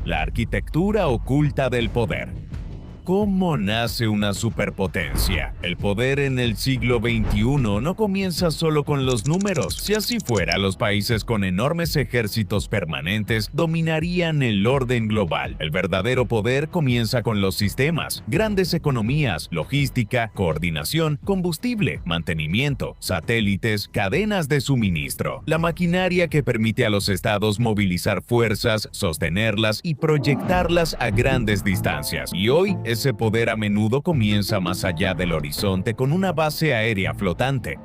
La arquitectura oculta del poder. ¿Cómo nace una superpotencia? El poder en el siglo XXI no comienza solo con los números. Si así fuera, los países con enormes ejércitos permanentes dominarían el orden global. El verdadero poder comienza con los sistemas, grandes economías, logística, coordinación, combustible, mantenimiento, satélites, cadenas de suministro. La maquinaria que permite a los estados movilizar fuerzas, sostenerlas y proyectarlas a grandes distancias. Y hoy, ese poder a menudo comienza más allá del horizonte con una base aérea flotante.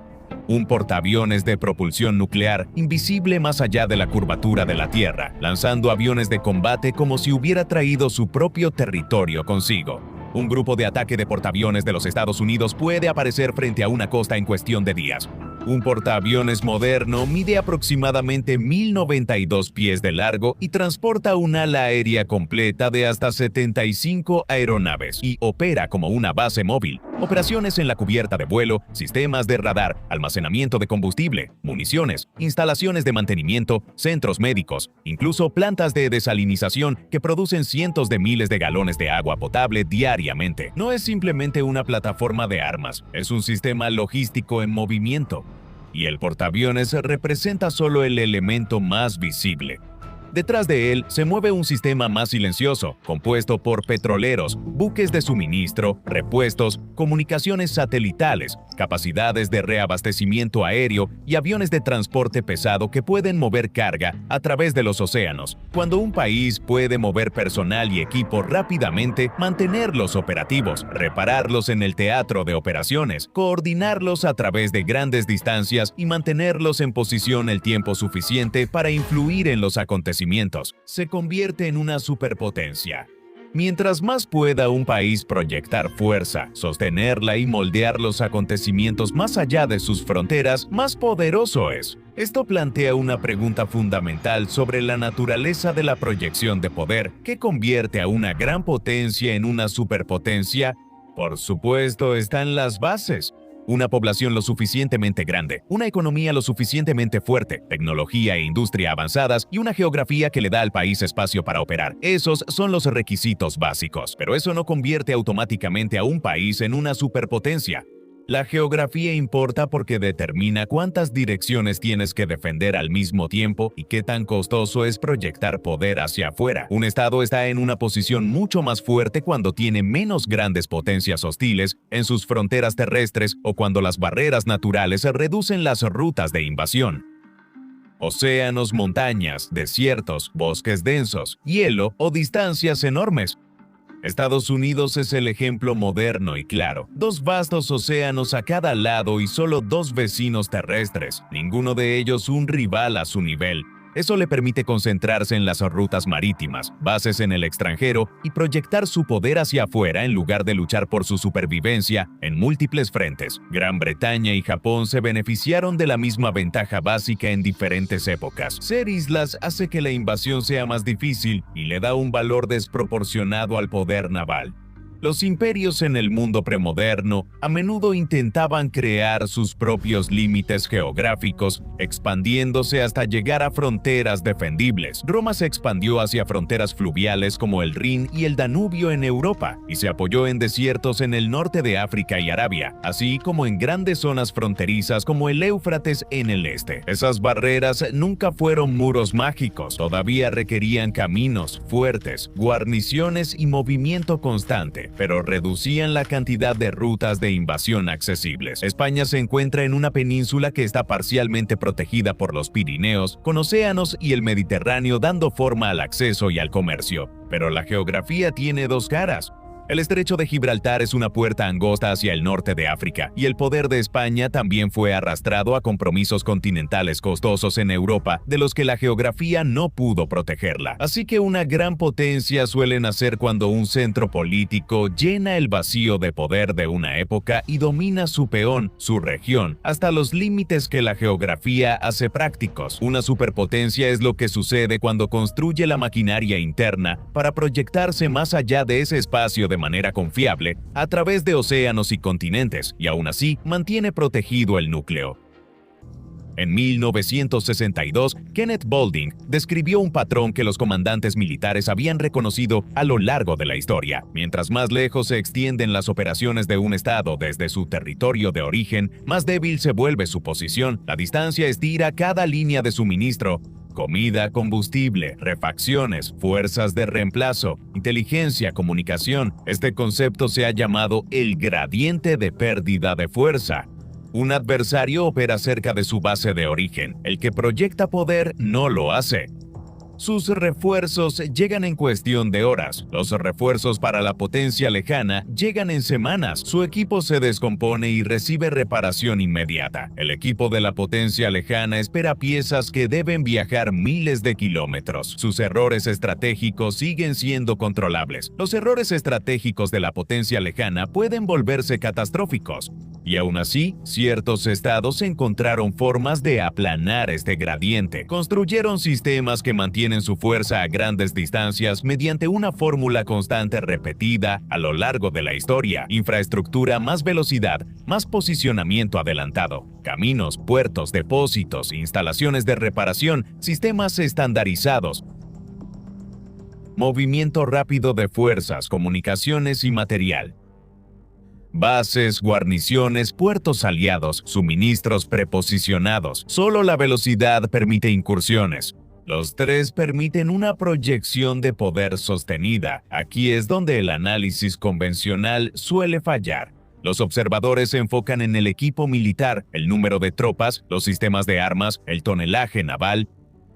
Un portaaviones de propulsión nuclear invisible más allá de la curvatura de la Tierra, lanzando aviones de combate como si hubiera traído su propio territorio consigo. Un grupo de ataque de portaaviones de los Estados Unidos puede aparecer frente a una costa en cuestión de días. Un portaaviones moderno mide aproximadamente 1092 pies de largo y transporta un ala aérea completa de hasta 75 aeronaves y opera como una base móvil. Operaciones en la cubierta de vuelo, sistemas de radar, almacenamiento de combustible, municiones, instalaciones de mantenimiento, centros médicos, incluso plantas de desalinización que producen cientos de miles de galones de agua potable diariamente. No es simplemente una plataforma de armas, es un sistema logístico en movimiento. Y el portaaviones representa solo el elemento más visible. Detrás de él se mueve un sistema más silencioso, compuesto por petroleros, buques de suministro, repuestos, comunicaciones satelitales, capacidades de reabastecimiento aéreo y aviones de transporte pesado que pueden mover carga a través de los océanos. Cuando un país puede mover personal y equipo rápidamente, mantenerlos operativos, repararlos en el teatro de operaciones, coordinarlos a través de grandes distancias y mantenerlos en posición el tiempo suficiente para influir en los acontecimientos, se convierte en una superpotencia. Mientras más pueda un país proyectar fuerza, sostenerla y moldear los acontecimientos más allá de sus fronteras, más poderoso es. Esto plantea una pregunta fundamental sobre la naturaleza de la proyección de poder. ¿Qué convierte a una gran potencia en una superpotencia? Por supuesto, están las bases. Una población lo suficientemente grande, una economía lo suficientemente fuerte, tecnología e industria avanzadas y una geografía que le da al país espacio para operar. Esos son los requisitos básicos, pero eso no convierte automáticamente a un país en una superpotencia. La geografía importa porque determina cuántas direcciones tienes que defender al mismo tiempo y qué tan costoso es proyectar poder hacia afuera. Un estado está en una posición mucho más fuerte cuando tiene menos grandes potencias hostiles en sus fronteras terrestres o cuando las barreras naturales reducen las rutas de invasión. Océanos, montañas, desiertos, bosques densos, hielo o distancias enormes. Estados Unidos es el ejemplo moderno y claro. 2 vastos océanos a cada lado y solo 2 vecinos terrestres, ninguno de ellos un rival a su nivel. Eso le permite concentrarse en las rutas marítimas, bases en el extranjero y proyectar su poder hacia afuera en lugar de luchar por su supervivencia en múltiples frentes. Gran Bretaña y Japón se beneficiaron de la misma ventaja básica en diferentes épocas. Ser islas hace que la invasión sea más difícil y le da un valor desproporcionado al poder naval. Los imperios en el mundo premoderno a menudo intentaban crear sus propios límites geográficos, expandiéndose hasta llegar a fronteras defendibles. Roma se expandió hacia fronteras fluviales como el Rin y el Danubio en Europa, y se apoyó en desiertos en el norte de África y Arabia, así como en grandes zonas fronterizas como el Éufrates en el este. Esas barreras nunca fueron muros mágicos, todavía requerían caminos fuertes, guarniciones y movimiento constante, pero reducían la cantidad de rutas de invasión accesibles. España se encuentra en una península que está parcialmente protegida por los Pirineos, con océanos y el Mediterráneo dando forma al acceso y al comercio. Pero la geografía tiene 2 caras. El estrecho de Gibraltar es una puerta angosta hacia el norte de África, y el poder de España también fue arrastrado a compromisos continentales costosos en Europa, de los que la geografía no pudo protegerla. Así que una gran potencia suele nacer cuando un centro político llena el vacío de poder de una época y domina su peón, su región, hasta los límites que la geografía hace prácticos. Una superpotencia es lo que sucede cuando construye la maquinaria interna para proyectarse más allá de ese espacio de manera confiable a través de océanos y continentes, y aún así mantiene protegido el núcleo. En 1962, Kenneth Boulding describió un patrón que los comandantes militares habían reconocido a lo largo de la historia. Mientras más lejos se extienden las operaciones de un estado desde su territorio de origen, más débil se vuelve su posición. La distancia estira cada línea de suministro. Comida, combustible, refacciones, fuerzas de reemplazo, inteligencia, comunicación. Este concepto se ha llamado el gradiente de pérdida de fuerza. Un adversario opera cerca de su base de origen. El que proyecta poder no lo hace. Sus refuerzos llegan en cuestión de horas. Los refuerzos para la potencia lejana llegan en semanas. Su equipo se descompone y recibe reparación inmediata. El equipo de la potencia lejana espera piezas que deben viajar miles de kilómetros. Sus errores estratégicos siguen siendo controlables. Los errores estratégicos de la potencia lejana pueden volverse catastróficos. Y aún así, ciertos estados encontraron formas de aplanar este gradiente. Construyeron sistemas que mantienen su fuerza a grandes distancias mediante una fórmula constante repetida a lo largo de la historia. Infraestructura, más velocidad, más posicionamiento adelantado. Caminos, puertos, depósitos, instalaciones de reparación, sistemas estandarizados. Movimiento rápido de fuerzas, comunicaciones y material. Bases, guarniciones, puertos aliados, suministros preposicionados. Solo la velocidad permite incursiones. Los tres permiten una proyección de poder sostenida. Aquí es donde el análisis convencional suele fallar. Los observadores se enfocan en el equipo militar, el número de tropas, los sistemas de armas, el tonelaje naval.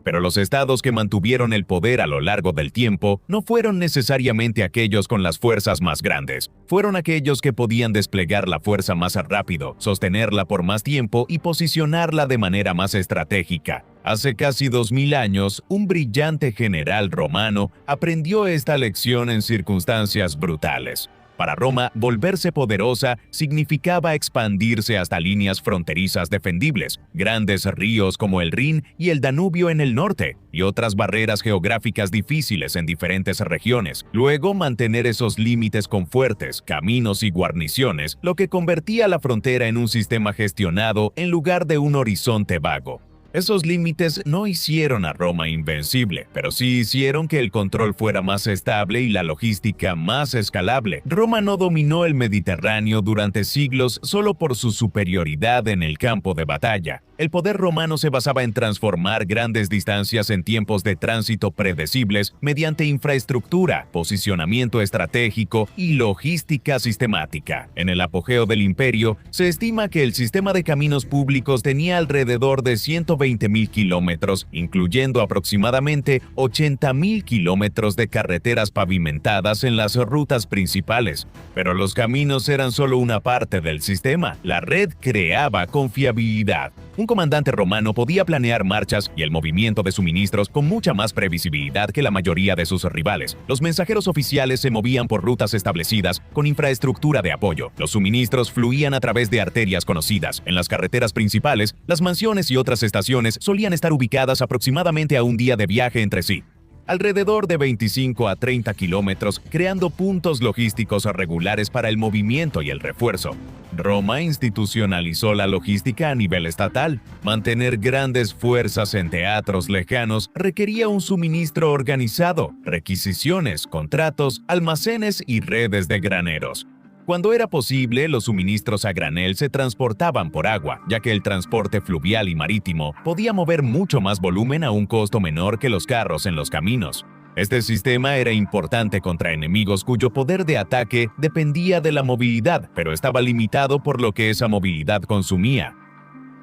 Pero los estados que mantuvieron el poder a lo largo del tiempo no fueron necesariamente aquellos con las fuerzas más grandes. Fueron aquellos que podían desplegar la fuerza más rápido, sostenerla por más tiempo y posicionarla de manera más estratégica. Hace casi 2000 años, un brillante general romano aprendió esta lección en circunstancias brutales. Para Roma, volverse poderosa significaba expandirse hasta líneas fronterizas defendibles, grandes ríos como el Rin y el Danubio en el norte, y otras barreras geográficas difíciles en diferentes regiones. Luego, mantener esos límites con fuertes caminos y guarniciones, lo que convertía la frontera en un sistema gestionado en lugar de un horizonte vago. Esos límites no hicieron a Roma invencible, pero sí hicieron que el control fuera más estable y la logística más escalable. Roma no dominó el Mediterráneo durante siglos solo por su superioridad en el campo de batalla. El poder romano se basaba en transformar grandes distancias en tiempos de tránsito predecibles mediante infraestructura, posicionamiento estratégico y logística sistemática. En el apogeo del imperio, se estima que el sistema de caminos públicos tenía alrededor de 120.000 kilómetros, incluyendo aproximadamente 80.000 kilómetros de carreteras pavimentadas en las rutas principales. Pero los caminos eran solo una parte del sistema. La red creaba confiabilidad. Un comandante romano podía planear marchas y el movimiento de suministros con mucha más previsibilidad que la mayoría de sus rivales. Los mensajeros oficiales se movían por rutas establecidas con infraestructura de apoyo. Los suministros fluían a través de arterias conocidas. En las carreteras principales, las mansiones y otras estaciones solían estar ubicadas aproximadamente a un día de viaje entre sí, alrededor de 25 a 30 kilómetros, creando puntos logísticos regulares para el movimiento y el refuerzo. Roma institucionalizó la logística a nivel estatal. Mantener grandes fuerzas en teatros lejanos requería un suministro organizado, requisiciones, contratos, almacenes y redes de graneros. Cuando era posible, los suministros a granel se transportaban por agua, ya que el transporte fluvial y marítimo podía mover mucho más volumen a un costo menor que los carros en los caminos. Este sistema era importante contra enemigos cuyo poder de ataque dependía de la movilidad, pero estaba limitado por lo que esa movilidad consumía.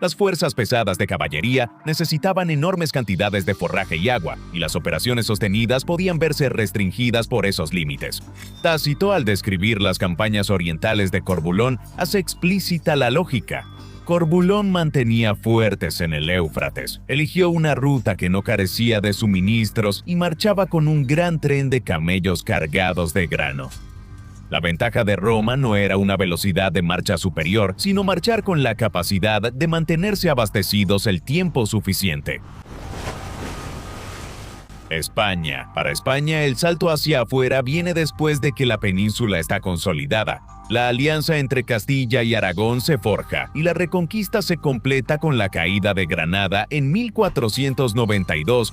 Las fuerzas pesadas de caballería necesitaban enormes cantidades de forraje y agua, y las operaciones sostenidas podían verse restringidas por esos límites. Tácito, al describir las campañas orientales de Corbulón, hace explícita la lógica. Corbulón mantenía fuertes en el Éufrates, eligió una ruta que no carecía de suministros y marchaba con un gran tren de camellos cargados de grano. La ventaja de Roma no era una velocidad de marcha superior, sino marchar con la capacidad de mantenerse abastecidos el tiempo suficiente. España. Para España, el salto hacia afuera viene después de que la península está consolidada. La alianza entre Castilla y Aragón se forja y la reconquista se completa con la caída de Granada en 1492.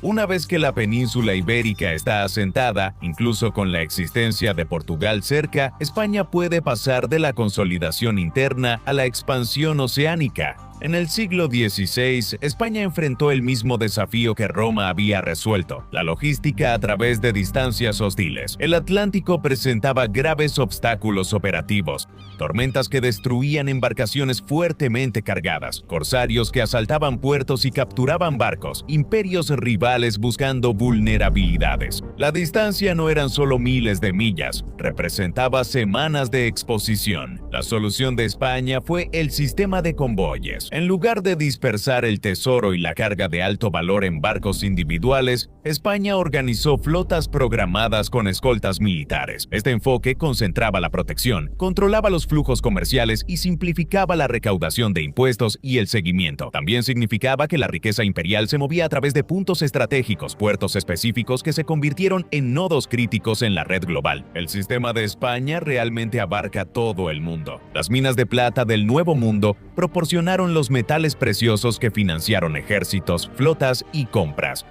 Una vez que la península ibérica está asentada, incluso con la existencia de Portugal cerca, España puede pasar de la consolidación interna a la expansión oceánica. En el siglo XVI, España enfrentó el mismo desafío que Roma había resuelto, la logística a través de distancias hostiles. El Atlántico presentaba graves obstáculos operativos, tormentas que destruían embarcaciones fuertemente cargadas, corsarios que asaltaban puertos y capturaban barcos, imperios rivales buscando vulnerabilidades. La distancia no eran solo miles de millas, representaba semanas de exposición. La solución de España fue el sistema de convoyes. En lugar de dispersar el tesoro y la carga de alto valor en barcos individuales, España organizó flotas programadas con escoltas militares. Este enfoque concentraba la protección, controlaba los flujos comerciales y simplificaba la recaudación de impuestos y el seguimiento. También significaba que la riqueza imperial se movía a través de puntos estratégicos, puertos específicos que se convirtieron en nodos críticos en la red global. El sistema de España realmente abarca todo el mundo. Las minas de plata del Nuevo Mundo proporcionaron los metales preciosos que financiaron ejércitos, flotas y compras.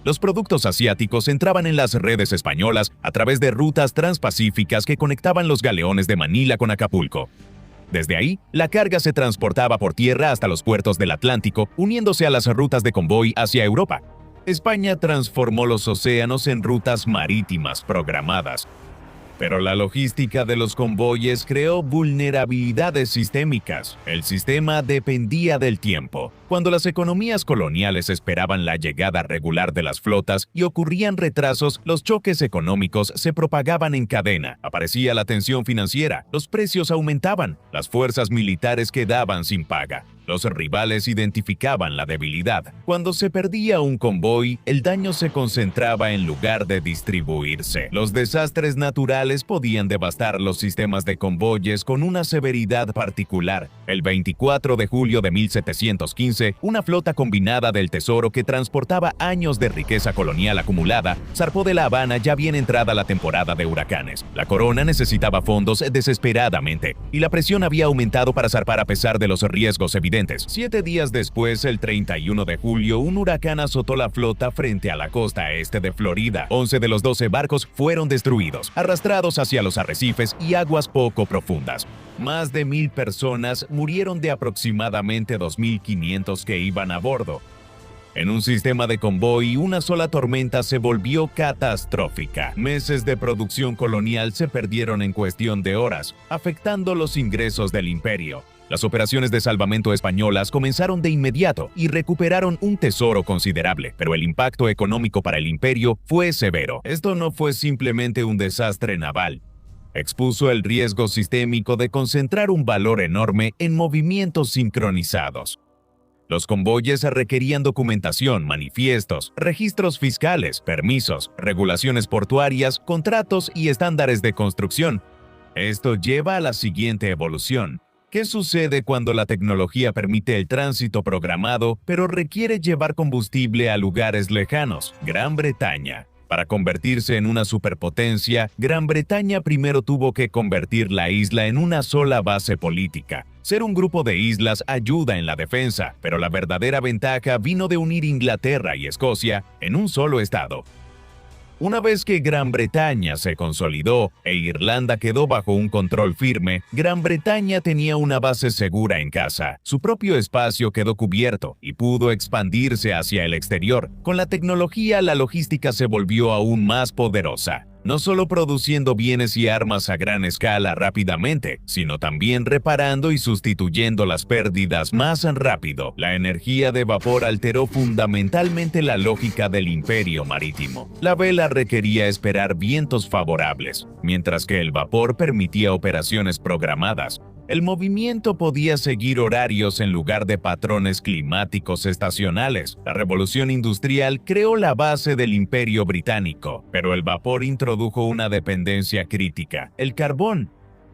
Los productos asiáticos entraban en las redes españolas a través de rutas transpacíficas que conectaban los galeones de Manila con Acapulco. Desde ahí, la carga se transportaba por tierra hasta los puertos del Atlántico, uniéndose a las rutas de convoy hacia Europa. España transformó los océanos en rutas marítimas programadas. Pero la logística de los convoyes creó vulnerabilidades sistémicas. El sistema dependía del tiempo. Cuando las economías coloniales esperaban la llegada regular de las flotas y ocurrían retrasos, los choques económicos se propagaban en cadena. Aparecía la tensión financiera, los precios aumentaban, las fuerzas militares quedaban sin paga. Los rivales identificaban la debilidad. Cuando se perdía un convoy, el daño se concentraba en lugar de distribuirse. Los desastres naturales podían devastar los sistemas de convoyes con una severidad particular. El 24 de julio de 1715, una flota combinada del Tesoro que transportaba años de riqueza colonial acumulada zarpó de La Habana ya bien entrada la temporada de huracanes. La corona necesitaba fondos desesperadamente y la presión había aumentado para zarpar a pesar de los riesgos evidentes. 7 días después, el 31 de julio, un huracán azotó la flota frente a la costa este de Florida. 11 de los 12 barcos fueron destruidos, arrastrados hacia los arrecifes y aguas poco profundas. Más de 1,000 personas murieron de aproximadamente 2,500 que iban a bordo. En un sistema de convoy, una sola tormenta se volvió catastrófica. Meses de producción colonial se perdieron en cuestión de horas, afectando los ingresos del imperio. Las operaciones de salvamento españolas comenzaron de inmediato y recuperaron un tesoro considerable, pero el impacto económico para el imperio fue severo. Esto no fue simplemente un desastre naval. Expuso el riesgo sistémico de concentrar un valor enorme en movimientos sincronizados. Los convoyes requerían documentación, manifiestos, registros fiscales, permisos, regulaciones portuarias, contratos y estándares de construcción. Esto lleva a la siguiente evolución. ¿Qué sucede cuando la tecnología permite el tránsito programado, pero requiere llevar combustible a lugares lejanos? Gran Bretaña. Para convertirse en una superpotencia, Gran Bretaña primero tuvo que convertir la isla en una sola base política. Ser un grupo de islas ayuda en la defensa, pero la verdadera ventaja vino de unir Inglaterra y Escocia en un solo estado. Una vez que Gran Bretaña se consolidó e Irlanda quedó bajo un control firme, Gran Bretaña tenía una base segura en casa. Su propio espacio quedó cubierto y pudo expandirse hacia el exterior. Con la tecnología, la logística se volvió aún más poderosa. No solo produciendo bienes y armas a gran escala rápidamente, sino también reparando y sustituyendo las pérdidas más rápido. La energía de vapor alteró fundamentalmente la lógica del imperio marítimo. La vela requería esperar vientos favorables, mientras que el vapor permitía operaciones programadas. El movimiento podía seguir horarios en lugar de patrones climáticos estacionales. La revolución industrial creó la base del Imperio Británico, pero el vapor introdujo una dependencia crítica: el carbón.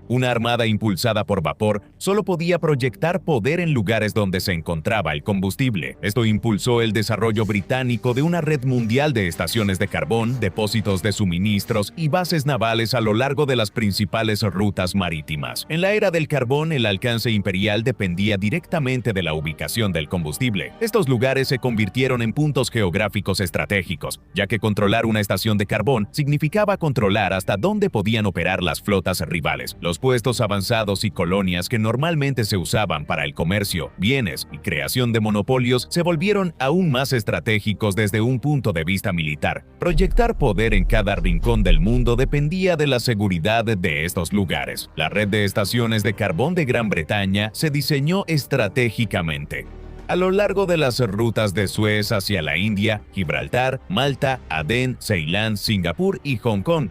Una armada impulsada por vapor solo podía proyectar poder en lugares donde se encontraba el combustible. Esto impulsó el desarrollo británico de una red mundial de estaciones de carbón, depósitos de suministros y bases navales a lo largo de las principales rutas marítimas. En la era del carbón, el alcance imperial dependía directamente de la ubicación del combustible. Estos lugares se convirtieron en puntos geográficos estratégicos, ya que controlar una estación de carbón significaba controlar hasta dónde podían operar las flotas rivales. Los puestos avanzados y colonias que normalmente se usaban para el comercio, bienes y creación de monopolios se volvieron aún más estratégicos desde un punto de vista militar. Proyectar poder en cada rincón del mundo dependía de la seguridad de estos lugares. La red de estaciones de carbón de Gran Bretaña se diseñó estratégicamente. A lo largo de las rutas de Suez hacia la India, Gibraltar, Malta, Adén, Ceilán, Singapur y Hong Kong.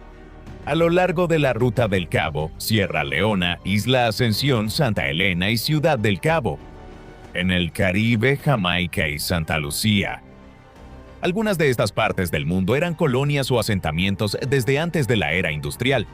A lo largo de la Ruta del Cabo, Sierra Leona, Isla Ascensión, Santa Elena y Ciudad del Cabo. En el Caribe, Jamaica y Santa Lucía. Algunas de estas partes del mundo eran colonias o asentamientos desde antes de la era industrial.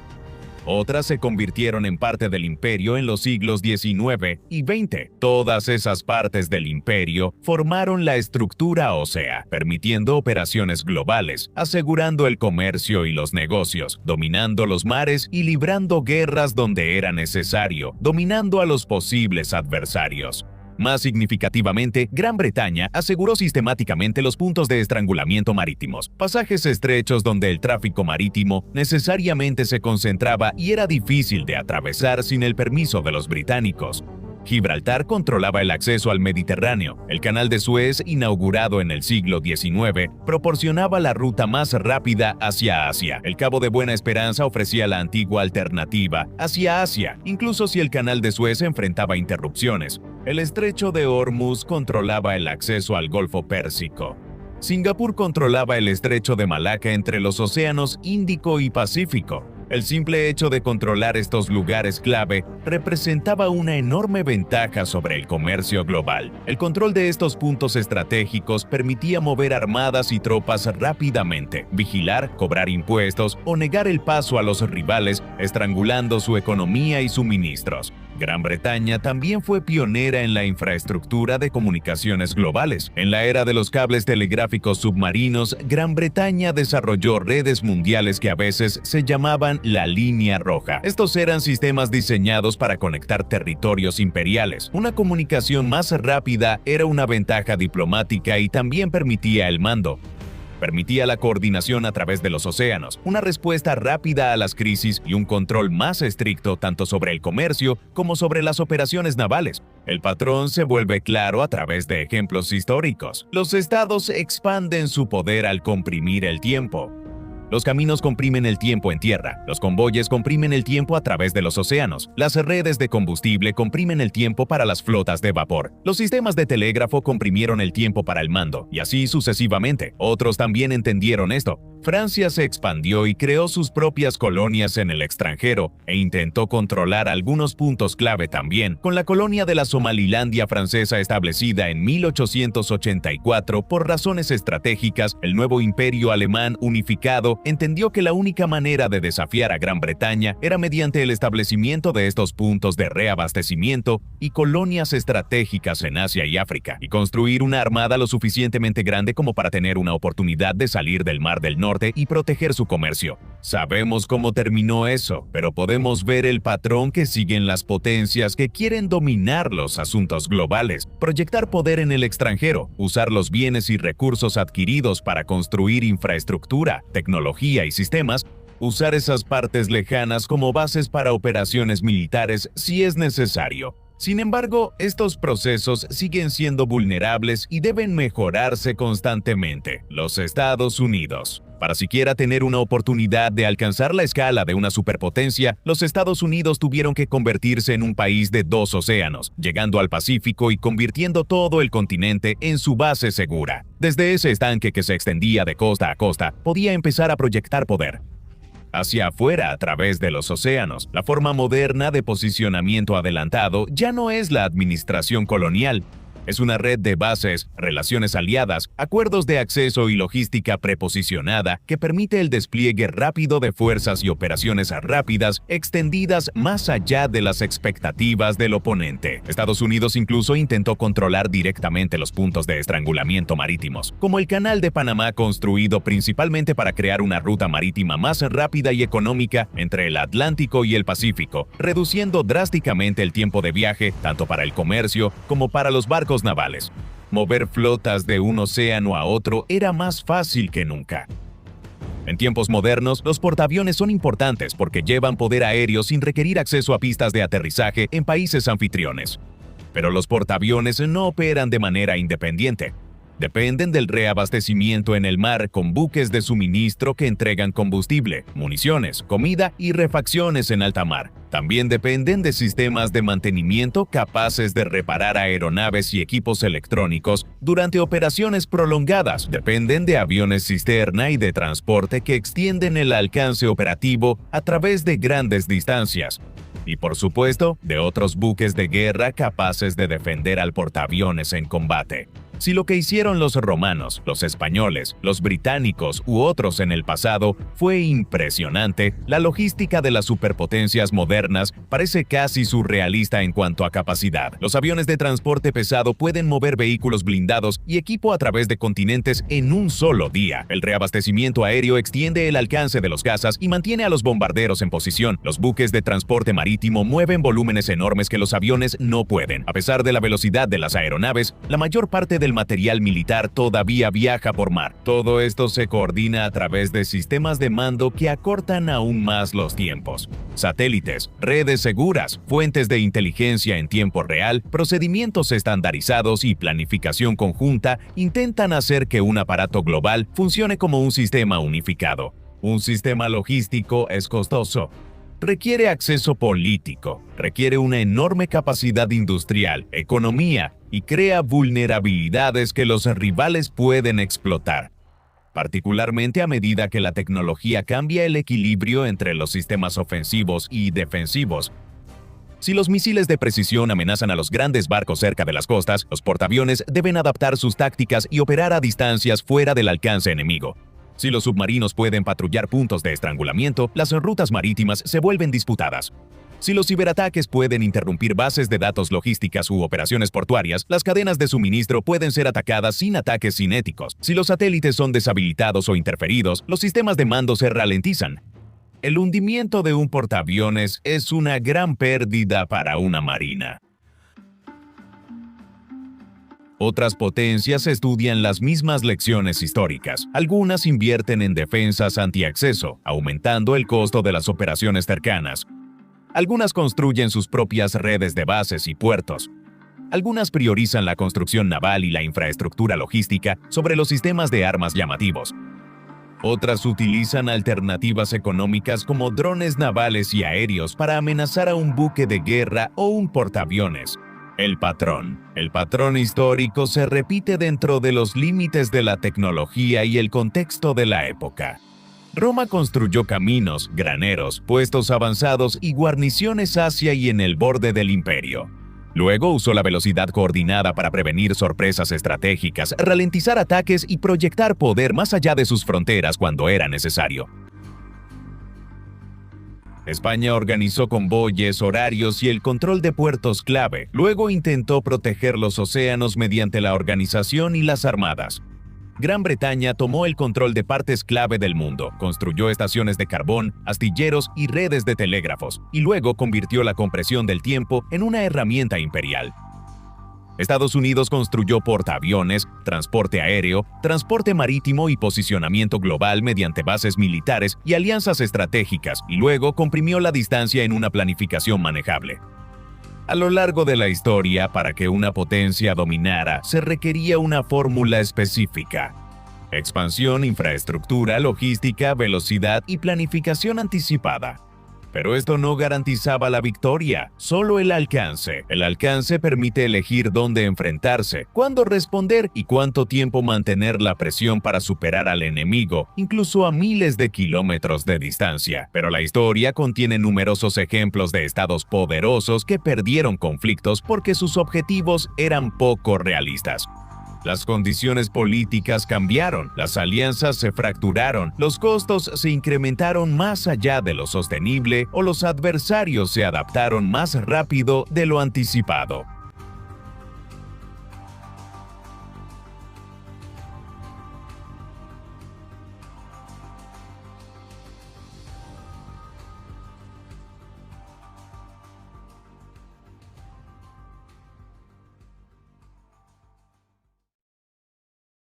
Otras se convirtieron en parte del imperio en los siglos XIX y XX. Todas esas partes del imperio formaron la estructura ósea, permitiendo operaciones globales, asegurando el comercio y los negocios, dominando los mares y librando guerras donde era necesario, dominando a los posibles adversarios. Más significativamente, Gran Bretaña aseguró sistemáticamente los puntos de estrangulamiento marítimos, pasajes estrechos donde el tráfico marítimo necesariamente se concentraba y era difícil de atravesar sin el permiso de los británicos. Gibraltar controlaba el acceso al Mediterráneo. El canal de Suez, inaugurado en el siglo XIX, proporcionaba la ruta más rápida hacia Asia. El Cabo de Buena Esperanza ofrecía la antigua alternativa hacia Asia, incluso si el canal de Suez enfrentaba interrupciones. El estrecho de Hormuz controlaba el acceso al Golfo Pérsico. Singapur controlaba el estrecho de Malaca entre los océanos Índico y Pacífico. El simple hecho de controlar estos lugares clave representaba una enorme ventaja sobre el comercio global. El control de estos puntos estratégicos permitía mover armadas y tropas rápidamente, vigilar, cobrar impuestos o negar el paso a los rivales, estrangulando su economía y suministros. Gran Bretaña también fue pionera en la infraestructura de comunicaciones globales. En la era de los cables telegráficos submarinos, Gran Bretaña desarrolló redes mundiales que a veces se llamaban la Línea Roja. Estos eran sistemas diseñados para conectar territorios imperiales. Una comunicación más rápida era una ventaja diplomática y también permitía el mando. Permitía la coordinación a través de los océanos, una respuesta rápida a las crisis y un control más estricto tanto sobre el comercio como sobre las operaciones navales. El patrón se vuelve claro a través de ejemplos históricos. Los estados expanden su poder al comprimir el tiempo. Los caminos comprimen el tiempo en tierra, los convoyes comprimen el tiempo a través de los océanos, las redes de combustible comprimen el tiempo para las flotas de vapor, los sistemas de telégrafo comprimieron el tiempo para el mando, y así sucesivamente. Otros también entendieron esto. Francia se expandió y creó sus propias colonias en el extranjero e intentó controlar algunos puntos clave también. Con la colonia de la Somalilandia francesa establecida en 1884 por razones estratégicas, el nuevo imperio alemán unificado entendió que la única manera de desafiar a Gran Bretaña era mediante el establecimiento de estos puntos de reabastecimiento y colonias estratégicas en Asia y África, y construir una armada lo suficientemente grande como para tener una oportunidad de salir del Mar del Norte y proteger su comercio. Sabemos cómo terminó eso, pero podemos ver el patrón que siguen las potencias que quieren dominar los asuntos globales, proyectar poder en el extranjero, usar los bienes y recursos adquiridos para construir infraestructura, tecnología y sistemas, usar esas partes lejanas como bases para operaciones militares si es necesario. Sin embargo, estos procesos siguen siendo vulnerables y deben mejorarse constantemente. Los Estados Unidos. Para siquiera tener una oportunidad de alcanzar la escala de una superpotencia, los Estados Unidos tuvieron que convertirse en un país de 2 océanos, llegando al Pacífico y convirtiendo todo el continente en su base segura. Desde ese estanque que se extendía de costa a costa, podía empezar a proyectar poder hacia afuera a través de los océanos. La forma moderna de posicionamiento adelantado ya no es la administración colonial. Es una red de bases, relaciones aliadas, acuerdos de acceso y logística preposicionada que permite el despliegue rápido de fuerzas y operaciones rápidas extendidas más allá de las expectativas del oponente. Estados Unidos incluso intentó controlar directamente los puntos de estrangulamiento marítimos, como el Canal de Panamá, construido principalmente para crear una ruta marítima más rápida y económica entre el Atlántico y el Pacífico, reduciendo drásticamente el tiempo de viaje tanto para el comercio como para los barcos navales. Mover flotas de un océano a otro era más fácil que nunca. En tiempos modernos, los portaaviones son importantes porque llevan poder aéreo sin requerir acceso a pistas de aterrizaje en países anfitriones. Pero los portaaviones no operan de manera independiente. Dependen del reabastecimiento en el mar con buques de suministro que entregan combustible, municiones, comida y refacciones en alta mar. También dependen de sistemas de mantenimiento capaces de reparar aeronaves y equipos electrónicos durante operaciones prolongadas. Dependen de aviones cisterna y de transporte que extienden el alcance operativo a través de grandes distancias. Y por supuesto, de otros buques de guerra capaces de defender al portaaviones en combate. Si lo que hicieron los romanos, los españoles, los británicos u otros en el pasado fue impresionante, la logística de las superpotencias modernas parece casi surrealista en cuanto a capacidad. Los aviones de transporte pesado pueden mover vehículos blindados y equipo a través de continentes en un solo día. El reabastecimiento aéreo extiende el alcance de los cazas y mantiene a los bombarderos en posición. Los buques de transporte marítimo mueven volúmenes enormes que los aviones no pueden. A pesar de la velocidad de las aeronaves, la mayor parte del material militar todavía viaja por mar. Todo esto se coordina a través de sistemas de mando que acortan aún más los tiempos. Satélites, redes seguras, fuentes de inteligencia en tiempo real, procedimientos estandarizados y planificación conjunta intentan hacer que un aparato global funcione como un sistema unificado. Un sistema logístico es costoso. Requiere acceso político, requiere una enorme capacidad industrial, economía y crea vulnerabilidades que los rivales pueden explotar, particularmente a medida que la tecnología cambia el equilibrio entre los sistemas ofensivos y defensivos. Si los misiles de precisión amenazan a los grandes barcos cerca de las costas, los portaaviones deben adaptar sus tácticas y operar a distancias fuera del alcance enemigo. Si los submarinos pueden patrullar puntos de estrangulamiento, las rutas marítimas se vuelven disputadas. Si los ciberataques pueden interrumpir bases de datos logísticas u operaciones portuarias, las cadenas de suministro pueden ser atacadas sin ataques cinéticos. Si los satélites son deshabilitados o interferidos, los sistemas de mando se ralentizan. El hundimiento de un portaaviones es una gran pérdida para una marina. Otras potencias estudian las mismas lecciones históricas. Algunas invierten en defensas antiacceso, aumentando el costo de las operaciones cercanas. Algunas construyen sus propias redes de bases y puertos. Algunas priorizan la construcción naval y la infraestructura logística sobre los sistemas de armas llamativos. Otras utilizan alternativas económicas como drones navales y aéreos para amenazar a un buque de guerra o un portaaviones. El patrón histórico se repite dentro de los límites de la tecnología y el contexto de la época. Roma construyó caminos, graneros, puestos avanzados y guarniciones hacia y en el borde del imperio. Luego usó la velocidad coordinada para prevenir sorpresas estratégicas, ralentizar ataques y proyectar poder más allá de sus fronteras cuando era necesario. España organizó convoyes, horarios y el control de puertos clave. Luego intentó proteger los océanos mediante la organización y las armadas. Gran Bretaña tomó el control de partes clave del mundo, construyó estaciones de carbón, astilleros y redes de telégrafos, y luego convirtió la compresión del tiempo en una herramienta imperial. Estados Unidos construyó portaaviones, transporte aéreo, transporte marítimo y posicionamiento global mediante bases militares y alianzas estratégicas, y luego comprimió la distancia en una planificación manejable. A lo largo de la historia, para que una potencia dominara, se requería una fórmula específica: expansión, infraestructura, logística, velocidad y planificación anticipada. Pero esto no garantizaba la victoria, solo el alcance. El alcance permite elegir dónde enfrentarse, cuándo responder y cuánto tiempo mantener la presión para superar al enemigo, incluso a miles de kilómetros de distancia. Pero la historia contiene numerosos ejemplos de estados poderosos que perdieron conflictos porque sus objetivos eran poco realistas. Las condiciones políticas cambiaron, las alianzas se fracturaron, los costos se incrementaron más allá de lo sostenible o los adversarios se adaptaron más rápido de lo anticipado.